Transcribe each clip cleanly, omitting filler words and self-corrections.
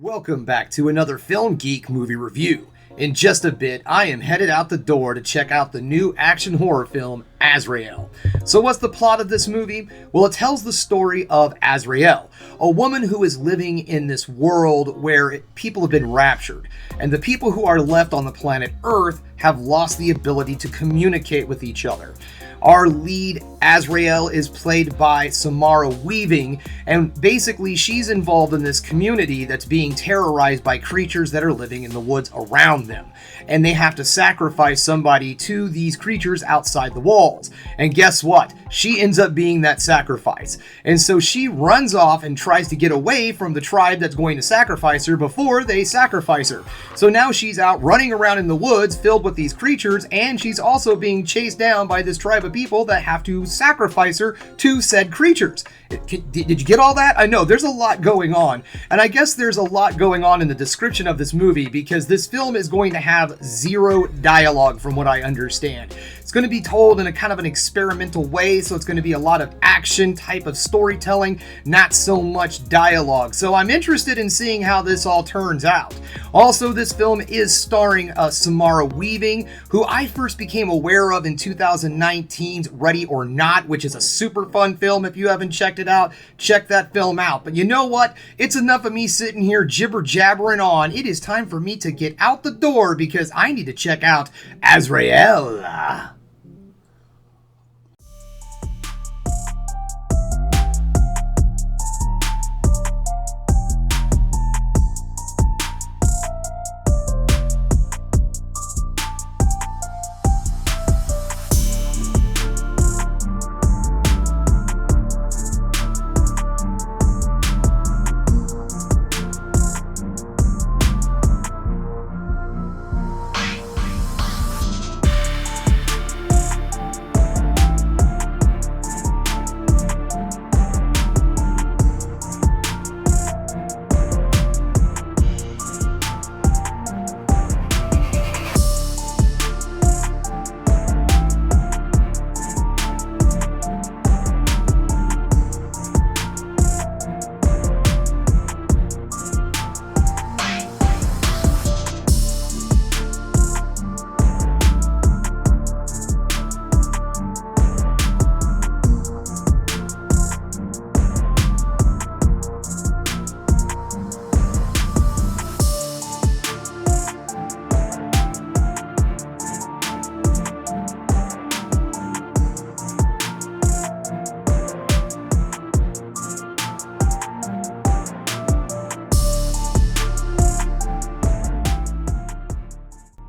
Welcome back to another Film Geek movie review. In just a bit, I am headed out the door to check out the new action horror film, Azrael. So what's the plot of this movie? Well, it tells the story of Azrael, a woman who is living in this world where people have been raptured, and the people who are left on the planet Earth have lost the ability to communicate with each other. Our lead, Azrael, is played by Samara Weaving, and basically she's involved in this community that's being terrorized by creatures that are living in the woods around them. And they have to sacrifice somebody to these creatures outside the walls. And guess what? She ends up being that sacrifice. And so she runs off and tries to get away from the tribe that's going to sacrifice her before they sacrifice her. So now she's out running around in the woods filled with these creatures, and she's also being chased down by this tribe of people that have to sacrifice her to said creatures. Did you get all that? I know there's a lot going on, and I guess there's a lot going on in the description of this movie because this film is going to have zero dialogue from what I understand. It's going to be told in a kind of an experimental way, so it's going to be a lot of action type of storytelling, not so much dialogue. So I'm interested in seeing how this all turns out. Also, this film is starring Samara Weaving, who I first became aware of in 2019's Ready or Not, which is a super fun film. If you haven't checked it out, check that film out. But you know what? It's enough of me sitting here jibber-jabbering on. It is time for me to get out the door because I need to check out Azrael.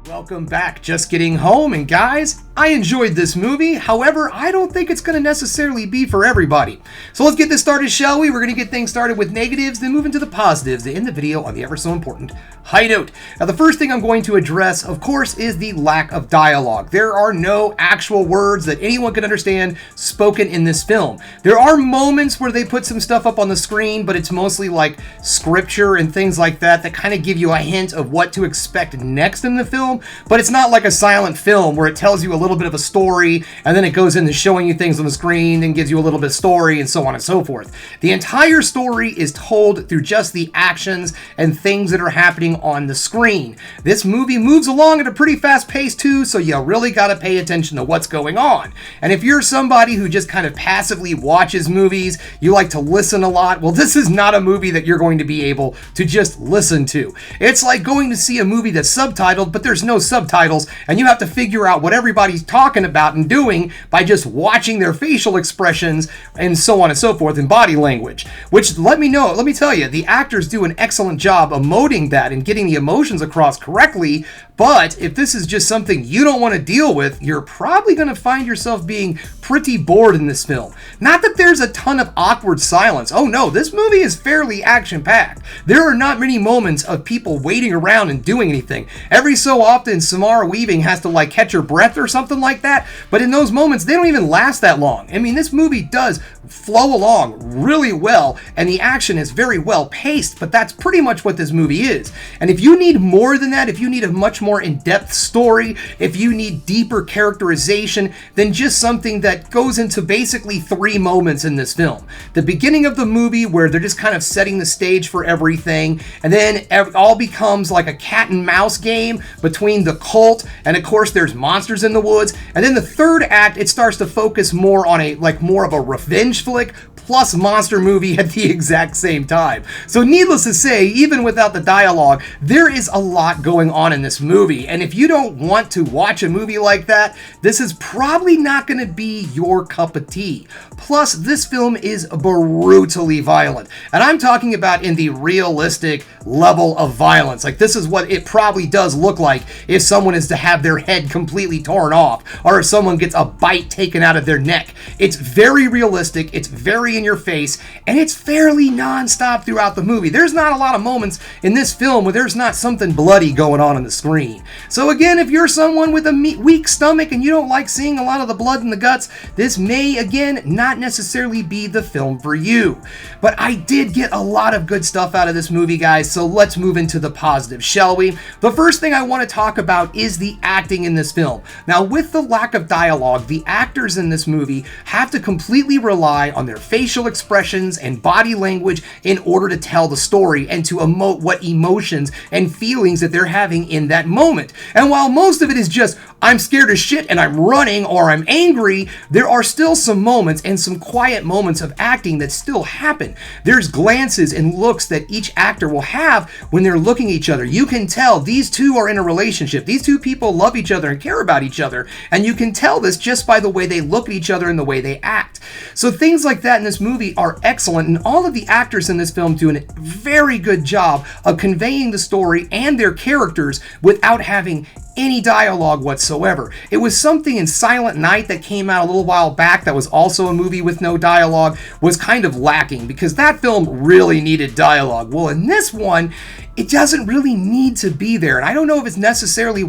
Welcome back. Just getting home, and guys, I enjoyed this movie. However, I don't think it's going to necessarily be for everybody. So let's get this started, shall we? We're going to get things started with negatives, then move into the positives to end the video on the ever so important high note. Now, the first thing I'm going to address, of course, is the lack of dialogue. There are no actual words that anyone can understand spoken in this film. There are moments where they put some stuff up on the screen, but it's mostly like scripture and things like that that kind of give you a hint of what to expect next in the film. But it's not like a silent film where it tells you a little bit of a story and then it goes into showing you things on the screen and gives you a little bit of story and so on and so forth. The entire story is told through just the actions and things that are happening on the screen. This movie moves along at a pretty fast pace too, so you really got to pay attention to what's going on. And if you're somebody who just kind of passively watches movies, you like to listen a lot, well, this is not a movie that you're going to be able to just listen to. It's like going to see a movie that's subtitled, but there's no subtitles, and you have to figure out what everybody's talking about and doing by just watching their facial expressions and so on and so forth in body language. Which, let me tell you, the actors do an excellent job emoting that and getting the emotions across correctly. But if this is just something you don't want to deal with, you're probably going to find yourself being pretty bored in this film. Not that there's a ton of awkward silence. Oh no, this movie is fairly action-packed. There are not many moments of people waiting around and doing anything. Every so often, Samara Weaving has to like catch her breath or something like that, but in those moments, they don't even last that long. I mean, this movie does flow along really well, and the action is very well paced, but that's pretty much what this movie is. And if you need more than that, if you need a much more in-depth story, if you need deeper characterization than just something that goes into basically 3 moments in this film. The beginning of the movie where they're just kind of setting the stage for everything, and then it all becomes like a cat and mouse game between the cult, and of course there's monsters in the woods. And then the third act, it starts to focus more on more of a revenge flick plus monster movie at the exact same time. So needless to say, even without the dialogue, there is a lot going on in this movie. And if you don't want to watch a movie like that, this is probably not going to be your cup of tea. Plus, this film is brutally violent. And I'm talking about in the realistic level of violence. Like, this is what it probably does look like if someone is to have their head completely torn off, or if someone gets a bite taken out of their neck. It's very realistic, it's very in your face, and it's fairly non-stop throughout the movie. There's not a lot of moments in this film where there's not something bloody going on the screen. So again, if you're someone with a weak stomach and you don't like seeing a lot of the blood and the guts, this may, again, not necessarily be the film for you. But I did get a lot of good stuff out of this movie, guys, so let's move into the positives, shall we? The first thing I want to talk about is the acting in this film. Now, with the lack of dialogue, the actors in this movie have to completely rely on their facial expressions and body language in order to tell the story and to emote what emotions and feelings that they're having in that moment. And while most of it is just, I'm scared as shit and I'm running or I'm angry, there are still some moments and some quiet moments of acting that still happen. There's glances and looks that each actor will have when they're looking at each other. You can tell these two are in a relationship. These two people love each other and care about each other, and you can tell this just by the way they look at each other and the way they act. So things like that in this movie are excellent, and all of the actors in this film do a very good job of conveying the story and their characters without having any dialogue whatsoever. It was something in Silent Night that came out a little while back that was also a movie with no dialogue, was kind of lacking because that film really needed dialogue. Well, in this one, it doesn't really need to be there. And I don't know if it's necessarily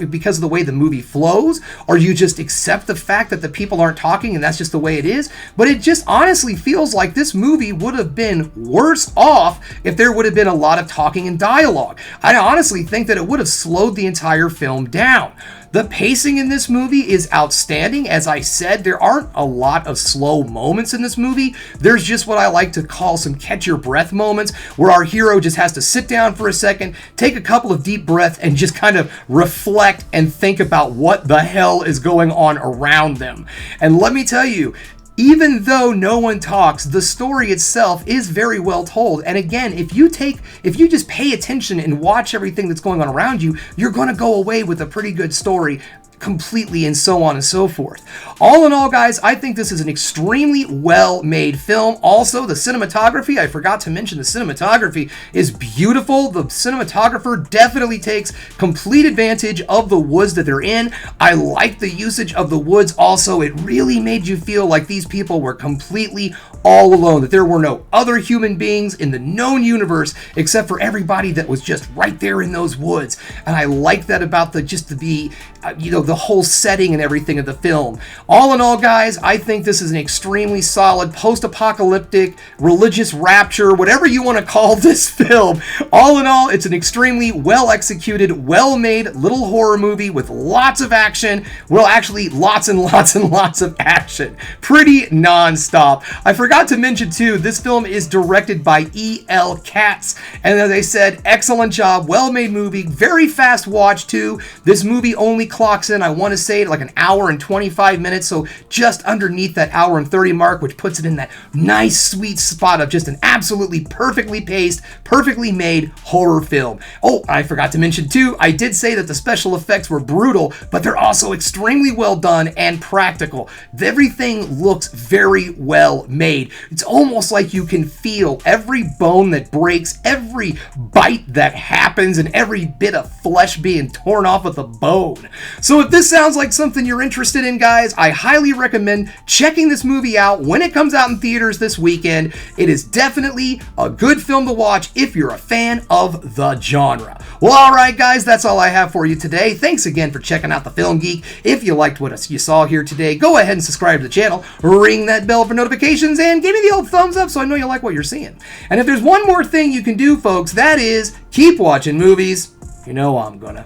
because of the way the movie flows, or you just accept the fact that the people aren't talking and that's just the way it is. But it just honestly feels like this movie would have been worse off if there would have been a lot of talking and dialogue. I honestly think that it would have slowed the entire film down. The pacing in this movie is outstanding. As I said, there aren't a lot of slow moments in this movie. There's just what I like to call some catch your breath moments where our hero just has to sit down for a second, take a couple of deep breaths, and just kind of reflect and think about what the hell is going on around them. And let me tell you, even though no one talks, the story itself is very well told. And again, if you just pay attention and watch everything that's going on around you, you're going to go away with a pretty good story completely, and so on and so forth. All in all, guys, I think this is an extremely well-made film. Also, the cinematography, I forgot to mention, the cinematography is beautiful. The cinematographer definitely takes complete advantage of the woods that they're in. I like the usage of the woods also. It really made you feel like these people were completely all alone, that there were no other human beings in the known universe except for everybody that was just right there in those woods. And I like that about the whole setting and everything of the film. All in all, guys, I think this is an extremely solid post-apocalyptic religious rapture, whatever you want to call this film. All in all, it's an extremely well-executed, well-made little horror movie with lots of action. Well, actually, lots and lots and lots of action. Pretty non-stop. I forgot to mention, too, this film is directed by E.L. Katz. And as I said, excellent job, well-made movie, very fast watch, too. This movie only clocks in, I want to say, like an hour and 25 minutes, so just underneath that hour and 30 mark, which puts it in that nice, sweet spot of just an absolutely perfectly paced, perfectly made horror film. Oh, I forgot to mention, too, I did say that the special effects were brutal, but they're also extremely well done and practical. Everything looks very well made. It's almost like you can feel every bone that breaks, every bite that happens, and every bit of flesh being torn off with a bone. So So if this sounds like something you're interested in, guys, I highly recommend checking this movie out when it comes out in theaters this weekend. It is definitely a good film to watch if you're a fan of the genre. Well, alright guys, that's all I have for you today. Thanks again for checking out the Film Geek. If you liked what you saw here today, go ahead and subscribe to the channel, ring that bell for notifications, and give me the old thumbs up so I know you like what you're seeing. And if there's one more thing you can do, folks, that is keep watching movies. You know I'm gonna.